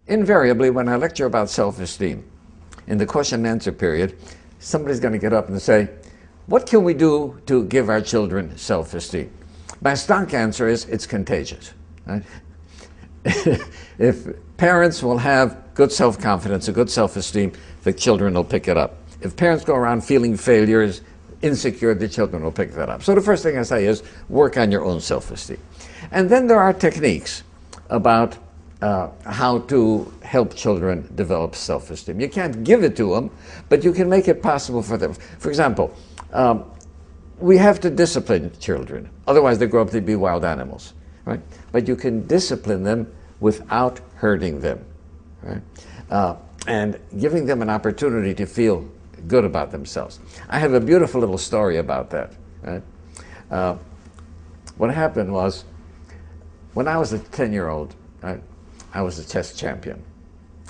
invariably, when I lecture about self-esteem, in the question and answer period, somebody's going to get up and say, what can we do to give our children self-esteem? My stock answer is, it's contagious. Right? If parents will have good self-confidence, a good self-esteem, the children will pick it up. If parents go around feeling failures, insecure, the children will pick that up. So the first thing I say is, work on your own self-esteem. And then there are techniques about how to help children develop self-esteem. You can't give it to them, but you can make it possible for them. For example, we have to discipline children. Otherwise, they grow up to be wild animals, right? But you can discipline them without hurting them, right? And giving them an opportunity to feel good about themselves. I have a beautiful little story about that, right? What happened was, when I was a 10-year-old, right, I was a chess champion,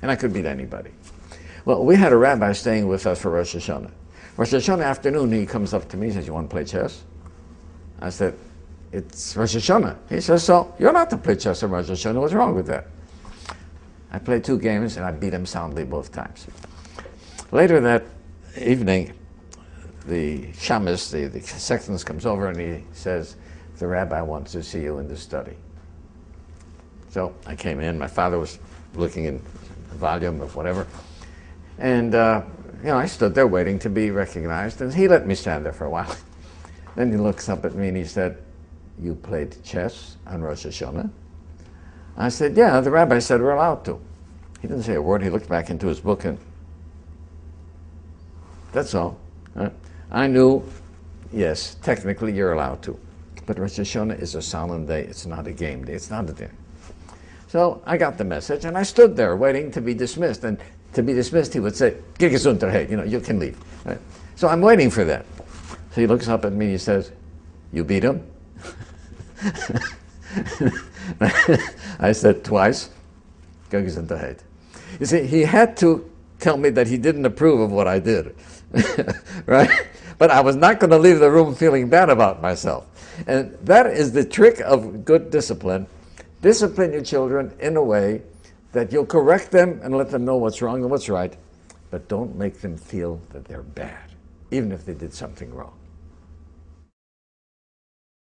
and I could beat anybody. Well, we had a rabbi staying with us for Rosh Hashanah. Rosh Hashanah afternoon, he comes up to me and says, you want to play chess? I said, it's Rosh Hashanah. He says, so you're not to play chess on Rosh Hashanah. What's wrong with that? I played 2 games, and I beat him soundly both times. Later that evening, the shamus, the sexton, comes over, and he says, the rabbi wants to see you in the study. So I came in. My father was looking in the volume of whatever. And, I stood there waiting to be recognized. And he let me stand there for a while. Then he looks up at me and he said, you played chess on Rosh Hashanah? I said, yeah, the rabbi said we're allowed to. He didn't say a word. He looked back into his book and that's all. I knew, yes, technically you're allowed to. But Rosh Hashanah is a solemn day. It's not a game day. It's not a day. So I got the message, and I stood there waiting to be dismissed. And to be dismissed, he would say, "Geh gesundheit," you can leave. Right? So I'm waiting for that. So he looks up at me, he says, you beat him? I said twice, "Geh gesundheit." You see, he had to tell me that he didn't approve of what I did, right? But I was not going to leave the room feeling bad about myself. And that is the trick of good discipline. Discipline your children in a way that you'll correct them and let them know what's wrong and what's right, but don't make them feel that they're bad, even if they did something wrong.